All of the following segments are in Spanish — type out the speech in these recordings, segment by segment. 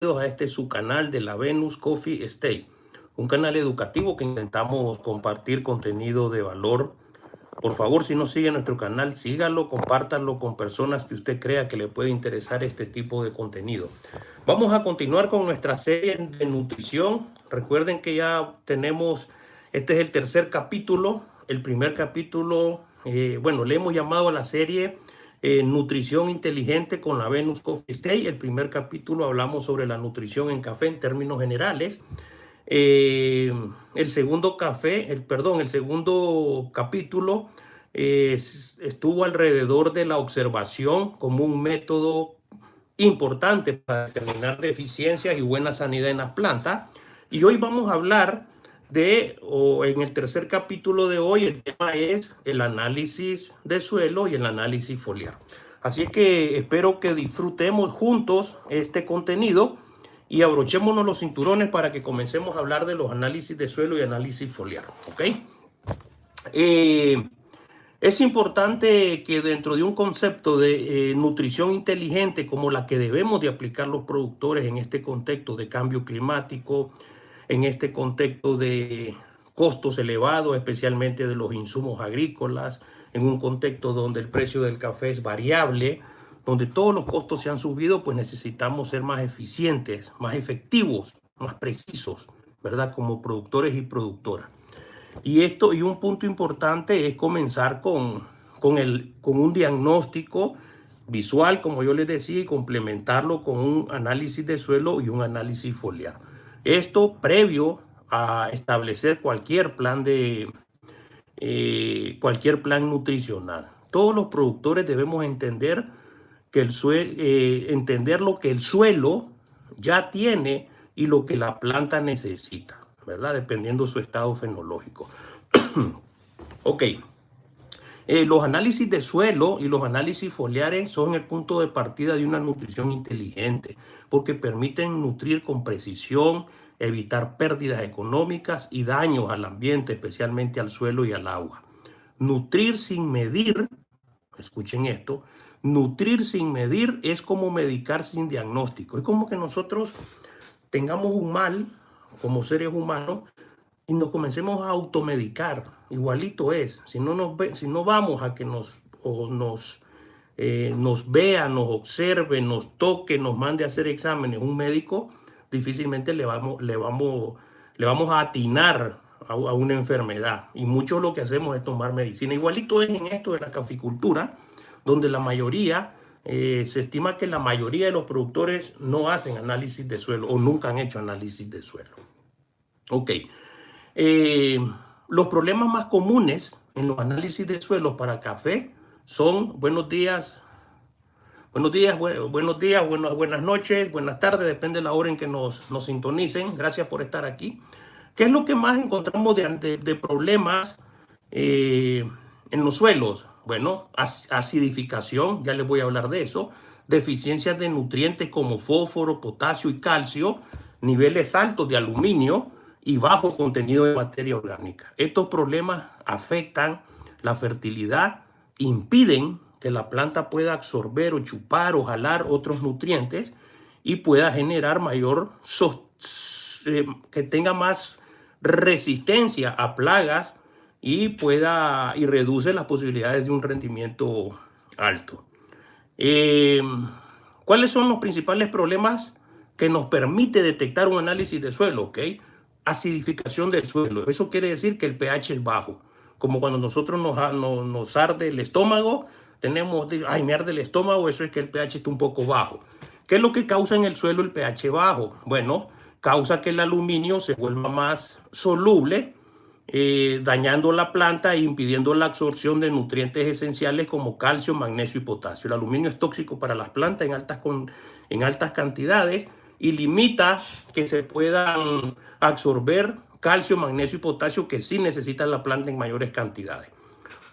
a este su canal de la Venus Coffee State, un canal educativo que intentamos compartir contenido de valor. Por favor, si no sigue nuestro canal, sígalo, compártanlo con personas que usted crea que le puede interesar este tipo de contenido. Vamos a continuar con nuestra serie de nutrición. Recuerden que ya tenemos, este es el tercer capítulo. El primer capítulo, le hemos llamado a la serie Nutrición Inteligente con la Venus Coffee State. El primer capítulo hablamos sobre la nutrición en café en términos generales. El segundo capítulo estuvo alrededor de la observación como un método importante para determinar deficiencias y buena sanidad en las plantas. Y hoy vamos a hablar en el tercer capítulo de hoy, el tema es el análisis de suelo y el análisis foliar. Así que espero que disfrutemos juntos este contenido y abrochémonos los cinturones para que comencemos a hablar de los análisis de suelo y análisis foliar. ¿Ok? Es importante que dentro de un concepto de nutrición inteligente como la que debemos de aplicar los productores en este contexto de cambio climático, en este contexto de costos elevados, especialmente de los insumos agrícolas, en un contexto donde el precio del café es variable, donde todos los costos se han subido, pues necesitamos ser más eficientes, más efectivos, más precisos, ¿verdad? Como productores y productoras. Y un punto importante es comenzar con un diagnóstico visual, como yo les decía, y complementarlo con un análisis de suelo y un análisis foliar. Esto previo a establecer cualquier plan nutricional. Todos los productores debemos entender entender lo que el suelo ya tiene y lo que la planta necesita, ¿verdad? Dependiendo de su estado fenológico. Ok. Los análisis de suelo y los análisis foliares son el punto de partida de una nutrición inteligente, porque permiten nutrir con precisión, evitar pérdidas económicas y daños al ambiente, especialmente al suelo y al agua. Nutrir sin medir, escuchen esto, nutrir sin medir es como medicar sin diagnóstico. Es como que nosotros tengamos un mal como seres humanos y nos comencemos a automedicar. Igualito es. Si no vamos a que nos vea, nos observe, nos toque, nos mande a hacer exámenes un médico, difícilmente le vamos a atinar a una enfermedad. Y mucho lo que hacemos es tomar medicina. Igualito es en esto de la caficultura, donde se estima que la mayoría de los productores no hacen análisis de suelo o nunca han hecho análisis de suelo. Ok. Los problemas más comunes en los análisis de suelos para café son buenas noches, buenas tardes, depende de la hora en que nos sintonicen. Gracias por estar aquí. ¿Qué es lo que más encontramos de problemas en los suelos? Bueno, acidificación, ya les voy a hablar de eso, deficiencias de nutrientes como fósforo, potasio y calcio, niveles altos de aluminio y bajo contenido de materia orgánica. Estos problemas afectan la fertilidad, impiden que la planta pueda absorber o chupar o jalar otros nutrientes y pueda generar que tenga más resistencia a plagas y reduce las posibilidades de un rendimiento alto. ¿Cuáles son los principales problemas que nos permite detectar un análisis de suelo? ¿Okay? Acidificación del suelo. Eso quiere decir que el pH es bajo. Como cuando nosotros nos arde el estómago, me arde el estómago, eso es que el pH está un poco bajo. ¿Qué es lo que causa en el suelo el pH bajo? Bueno, causa que el aluminio se vuelva más soluble, dañando la planta e impidiendo la absorción de nutrientes esenciales como calcio, magnesio y potasio. El aluminio es tóxico para las plantas en altas cantidades y limita que se puedan absorber calcio, magnesio y potasio que sí necesita la planta en mayores cantidades.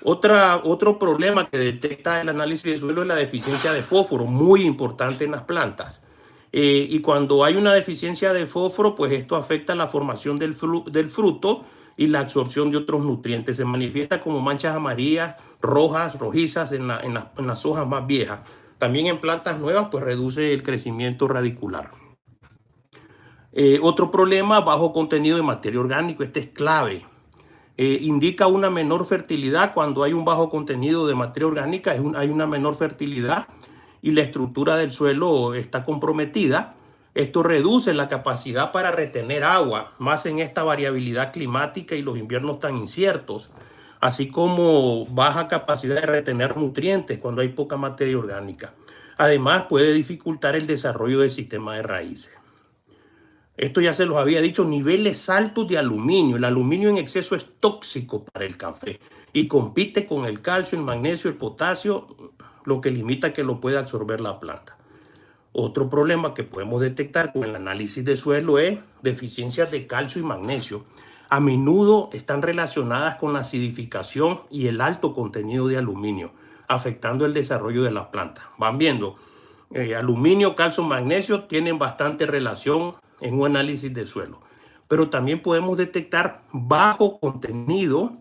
Otro problema que detecta el análisis de suelo es la deficiencia de fósforo, muy importante en las plantas. Y cuando hay una deficiencia de fósforo, pues esto afecta la formación del fruto y la absorción de otros nutrientes. Se manifiesta como manchas amarillas, rojas, rojizas en las hojas más viejas. También en plantas nuevas, pues reduce el crecimiento radicular. Otro problema, bajo contenido de materia orgánica. Este es clave. Indica una menor fertilidad. Cuando hay un bajo contenido de materia orgánica, hay una menor fertilidad y la estructura del suelo está comprometida. Esto reduce la capacidad para retener agua, más en esta variabilidad climática y los inviernos tan inciertos, así como baja capacidad de retener nutrientes cuando hay poca materia orgánica. Además, puede dificultar el desarrollo del sistema de raíces. Esto ya se los había dicho, niveles altos de aluminio. El aluminio en exceso es tóxico para el café y compite con el calcio, el magnesio, el potasio, lo que limita que lo pueda absorber la planta. Otro problema que podemos detectar con el análisis de suelo es deficiencias de calcio y magnesio. A menudo están relacionadas con la acidificación y el alto contenido de aluminio, afectando el desarrollo de la planta. Van viendo, aluminio, calcio, magnesio tienen bastante relación en un análisis de suelo. Pero también podemos detectar bajo contenido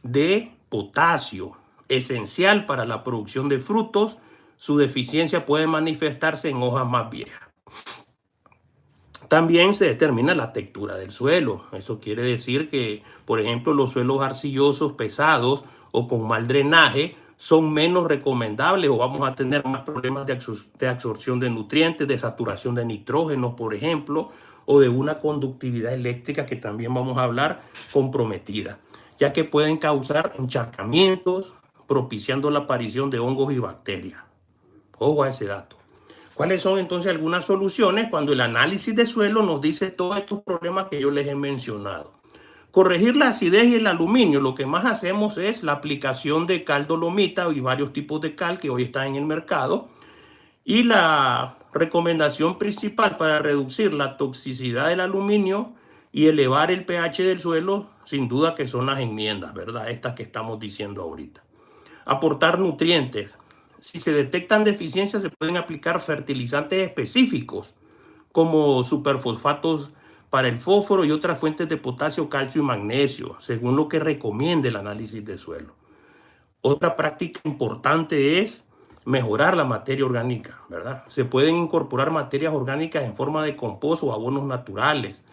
de potasio, esencial para la producción de frutos. Su deficiencia puede manifestarse en hojas más viejas. También se determina la textura del suelo. Eso quiere decir que, por ejemplo, los suelos arcillosos, pesados o con mal drenaje son menos recomendables o vamos a tener más problemas de absorción de nutrientes, de saturación de nitrógeno, por ejemplo, o de una conductividad eléctrica que también vamos a hablar comprometida, ya que pueden causar encharcamientos, propiciando la aparición de hongos y bacterias. Ojo a ese dato. ¿Cuáles son entonces algunas soluciones cuando el análisis de suelo nos dice todos estos problemas que yo les he mencionado? Corregir la acidez y el aluminio. Lo que más hacemos es la aplicación de cal dolomita y varios tipos de cal que hoy están en el mercado. Y la recomendación principal para reducir la toxicidad del aluminio y elevar el pH del suelo, sin duda que son las enmiendas, ¿verdad? Estas que estamos diciendo ahorita. Aportar nutrientes. Si se detectan deficiencias, se pueden aplicar fertilizantes específicos como superfosfatos para el fósforo y otras fuentes de potasio, calcio y magnesio, según lo que recomiende el análisis de suelo. Otra práctica importante es mejorar la materia orgánica, ¿verdad? Se pueden incorporar materias orgánicas en forma de compost o abonos naturales.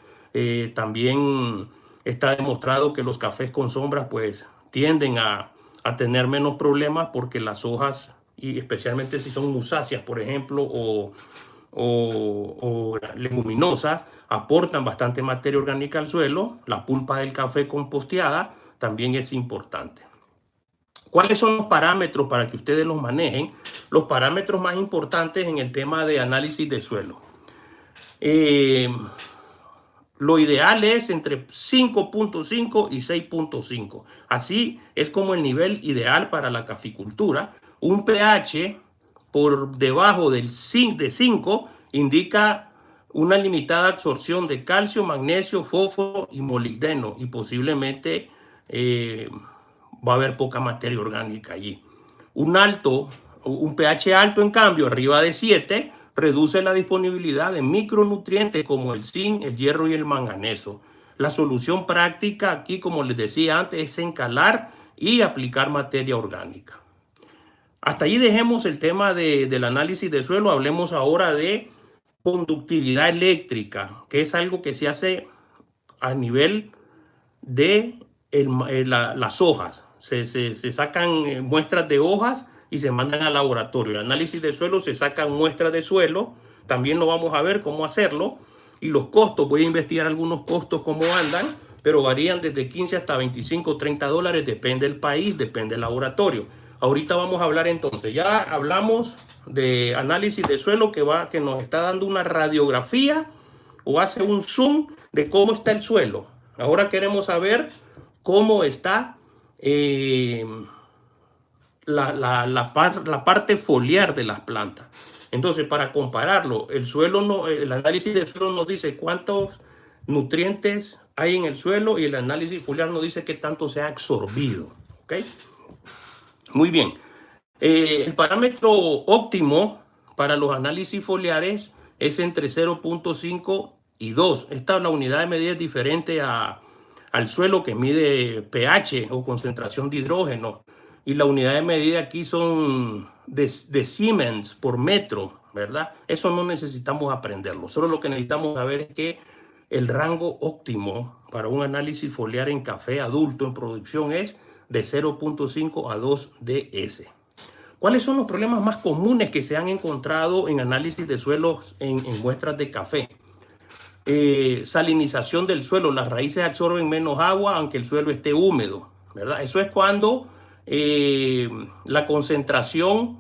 También está demostrado que los cafés con sombras pues tienden a tener menos problemas porque las hojas, y especialmente si son musáceas, por ejemplo, o leguminosas, aportan bastante materia orgánica al suelo. La pulpa del café composteada también es importante. ¿Cuáles son los parámetros para que ustedes los manejen? Los parámetros más importantes en el tema de análisis de suelo. Lo ideal es entre 5.5 y 6.5. Así es como el nivel ideal para la caficultura. Un pH por debajo de 5 indica una limitada absorción de calcio, magnesio, fósforo y molibdeno, y posiblemente va a haber poca materia orgánica allí. Un pH alto, en cambio, arriba de 7, reduce la disponibilidad de micronutrientes como el zinc, el hierro y el manganeso. La solución práctica aquí, como les decía antes, es encalar y aplicar materia orgánica. Hasta ahí dejemos el tema del análisis de suelo. Hablemos ahora de conductividad eléctrica, que es algo que se hace a nivel de las hojas. Se sacan muestras de hojas y se mandan al laboratorio. El análisis de suelo, se sacan muestras de suelo. También lo vamos a ver cómo hacerlo. Y los costos, voy a investigar algunos costos, cómo andan, pero varían desde 15 hasta 25, 30 dólares. Depende del país, depende del laboratorio. Ahorita vamos a hablar entonces. Ya hablamos de análisis de suelo que nos está dando una radiografía o hace un zoom de cómo está el suelo. Ahora queremos saber cómo está la parte foliar de las plantas. Entonces, para compararlo, el análisis del suelo nos dice cuántos nutrientes hay en el suelo y el análisis foliar nos dice qué tanto se ha absorbido. ¿Ok? Muy bien. El parámetro óptimo para los análisis foliares es entre 0.5 y 2. Esta, la unidad de medida es diferente al suelo, que mide pH o concentración de hidrógeno. Y la unidad de medida aquí son de Siemens por metro. ¿verdad? Eso no necesitamos aprenderlo. Solo lo que necesitamos saber es que el rango óptimo para un análisis foliar en café adulto en producción es de 0.5 a 2 DS. ¿Cuáles son los problemas más comunes que se han encontrado en análisis de suelos en muestras de café? Salinización del suelo. Las raíces absorben menos agua aunque el suelo esté húmedo, ¿verdad? Eso es cuando la concentración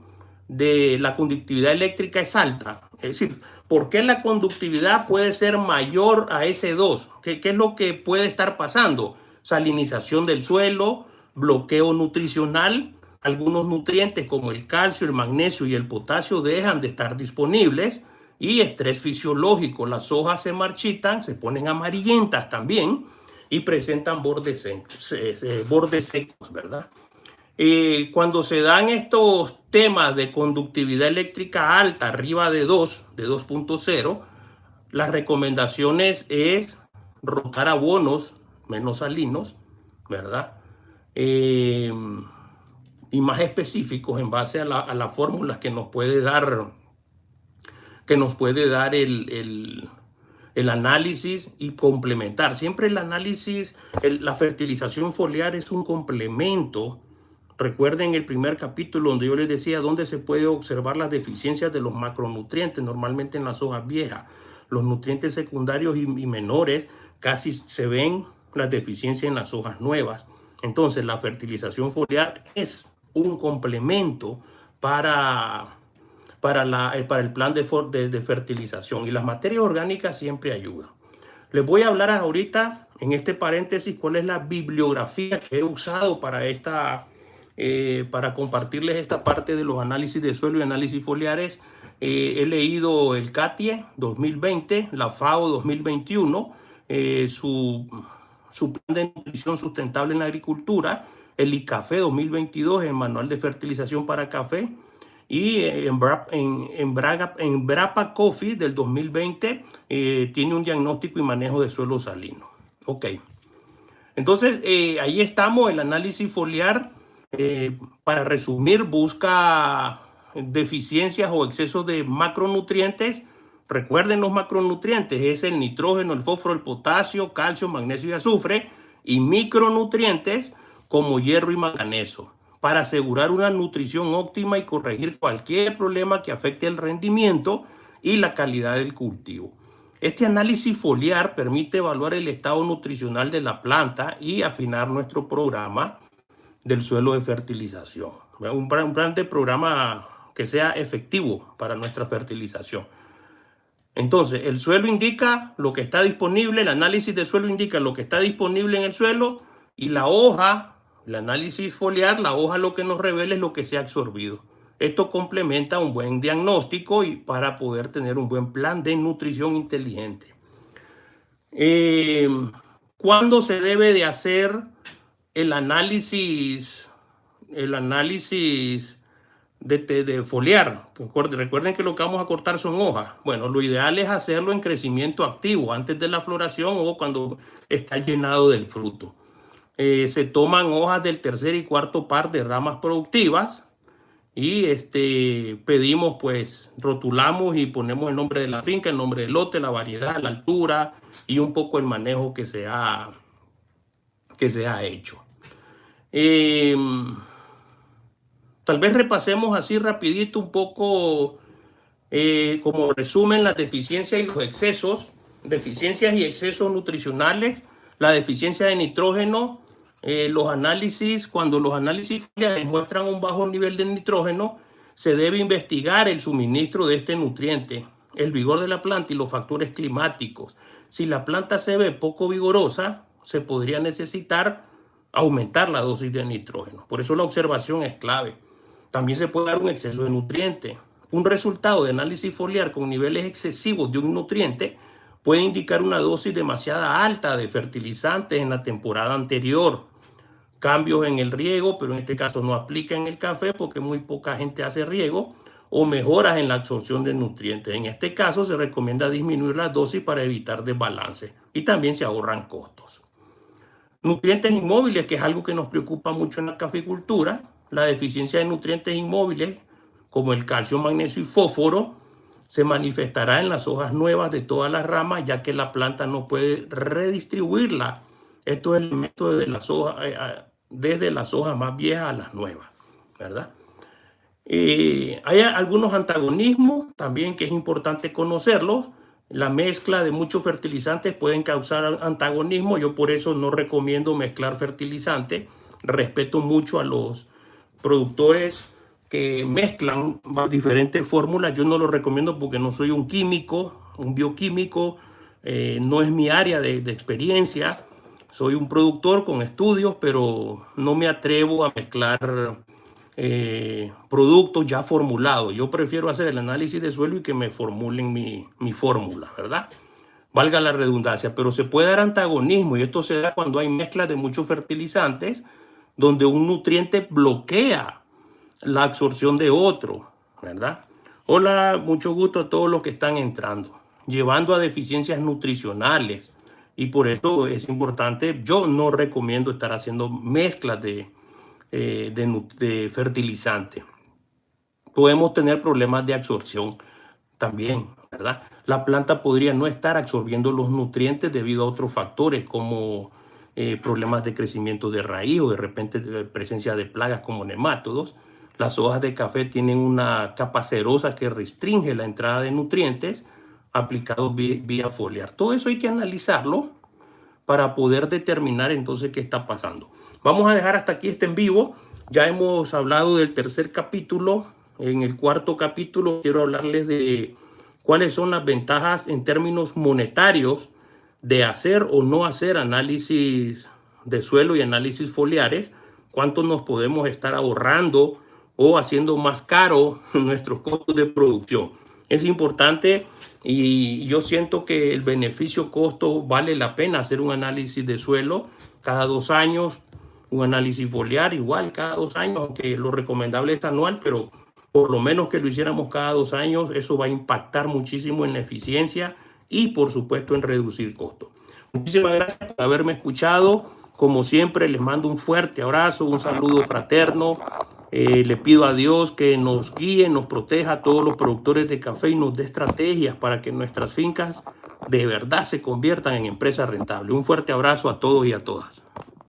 de la conductividad eléctrica es alta. Es decir, ¿por qué la conductividad puede ser mayor a S2? ¿Qué es lo que puede estar pasando? Salinización del suelo, bloqueo nutricional, algunos nutrientes como el calcio, el magnesio y el potasio dejan de estar disponibles, y estrés fisiológico. Las hojas se marchitan, se ponen amarillentas también y presentan bordes secos, ¿verdad? Cuando se dan estos temas de conductividad eléctrica alta, arriba de 2.0, las recomendaciones es rotar abonos menos salinos, ¿verdad? Y más específicos en base a las fórmulas que nos puede dar el análisis, y complementar. Siempre el análisis, la fertilización foliar es un complemento. Recuerden el primer capítulo donde yo les decía dónde se puede observar las deficiencias de los macronutrientes, normalmente en las hojas viejas. Los nutrientes secundarios y menores casi se ven las deficiencias en las hojas nuevas. Entonces la fertilización foliar es un complemento para el plan de fertilización, y las materias orgánicas siempre ayudan. Les voy a hablar ahorita en este paréntesis cuál es la bibliografía que he usado para compartirles esta parte de los análisis de suelo y análisis foliares. He leído el CATIE 2020, la FAO 2021, su plan de nutrición sustentable en la agricultura, el ICAFE 2022, el manual de fertilización para café, y en Brapa Coffee del 2020 tiene un diagnóstico y manejo de suelo salino. Ok, entonces ahí estamos. El análisis foliar, para resumir, busca deficiencias o excesos de macronutrientes. Recuerden, los macronutrientes es el nitrógeno, el fósforo, el potasio, calcio, magnesio y azufre, y micronutrientes como hierro y manganeso, para asegurar una nutrición óptima y corregir cualquier problema que afecte el rendimiento y la calidad del cultivo. Este análisis foliar permite evaluar el estado nutricional de la planta y afinar nuestro programa del suelo de fertilización. Un plan de programa que sea efectivo para nuestra fertilización. Entonces, el suelo indica lo que está disponible, el análisis de suelo indica lo que está disponible en el suelo, y la hoja, el análisis foliar, la hoja lo que nos revela es lo que se ha absorbido. Esto complementa un buen diagnóstico y para poder tener un buen plan de nutrición inteligente. ¿Cuándo se debe de hacer el análisis de foliar? Recuerden que lo que vamos a cortar son hojas. Bueno, lo ideal es hacerlo en crecimiento activo, antes de la floración o cuando está llenado del fruto. Se toman hojas del tercer y cuarto par de ramas productivas y pedimos, pues, rotulamos y ponemos el nombre de la finca, el nombre del lote, la variedad, la altura y un poco el manejo que se ha hecho. Tal vez repasemos así rapidito un poco, como resumen, las deficiencias y los excesos, deficiencias y excesos nutricionales, la deficiencia de nitrógeno. Cuando los análisis foliares muestran un bajo nivel de nitrógeno, se debe investigar el suministro de este nutriente, el vigor de la planta y los factores climáticos. Si la planta se ve poco vigorosa, se podría necesitar aumentar la dosis de nitrógeno. Por eso la observación es clave. También se puede dar un exceso de nutriente. Un resultado de análisis foliar con niveles excesivos de un nutriente puede indicar una dosis demasiado alta de fertilizantes en la temporada anterior. Cambios en el riego, pero en este caso no aplica en el café porque muy poca gente hace riego, o mejoras en la absorción de nutrientes. En este caso se recomienda disminuir la dosis para evitar desbalance, y también se ahorran costos. Nutrientes inmóviles, que es algo que nos preocupa mucho en la caficultura. La deficiencia de nutrientes inmóviles como el calcio, magnesio y fósforo se manifestará en las hojas nuevas de todas las ramas, ya que la planta no puede redistribuirla. Esto es el método de las hojas, desde las hojas más viejas a las nuevas, ¿verdad? Hay algunos antagonismos también que es importante conocerlos. La mezcla de muchos fertilizantes pueden causar antagonismo. Yo por eso no recomiendo mezclar fertilizantes. Respeto mucho a los productores que mezclan diferentes fórmulas. Yo no lo recomiendo porque no soy un químico, un bioquímico. No es mi área de experiencia. Soy un productor con estudios, pero no me atrevo a mezclar productos ya formulados. Yo prefiero hacer el análisis de suelo y que me formulen mi fórmula, ¿verdad? Valga la redundancia, pero se puede dar antagonismo y esto se da cuando hay mezclas de muchos fertilizantes donde un nutriente bloquea la absorción de otro, ¿verdad? Hola, mucho gusto a todos los que están entrando, llevando a deficiencias nutricionales, y por eso es importante. Yo no recomiendo estar haciendo mezclas de fertilizante. Podemos tener problemas de absorción también, ¿verdad? La planta podría no estar absorbiendo los nutrientes debido a otros factores como problemas de crecimiento de raíz o de repente presencia de plagas como nemátodos. Las hojas de café tienen una capa cerosa que restringe la entrada de nutrientes aplicados vía foliar. Todo eso hay que analizarlo para poder determinar entonces qué está pasando. Vamos a dejar hasta aquí este en vivo. Ya hemos hablado del tercer capítulo. En el cuarto capítulo quiero hablarles de cuáles son las ventajas en términos monetarios de hacer o no hacer análisis de suelo y análisis foliares. Cuánto nos podemos estar ahorrando o haciendo más caro nuestros costos de producción. Es importante y yo siento que el beneficio-costo vale la pena hacer un análisis de suelo cada 2 años, un análisis foliar igual cada 2 años, aunque lo recomendable es anual, pero por lo menos que lo hiciéramos cada 2 años, eso va a impactar muchísimo en la eficiencia y por supuesto en reducir costos. Muchísimas gracias por haberme escuchado. Como siempre, les mando un fuerte abrazo, un saludo fraterno. Le pido a Dios que nos guíe, nos proteja a todos los productores de café y nos dé estrategias para que nuestras fincas de verdad se conviertan en empresas rentables. Un fuerte abrazo a todos y a todas.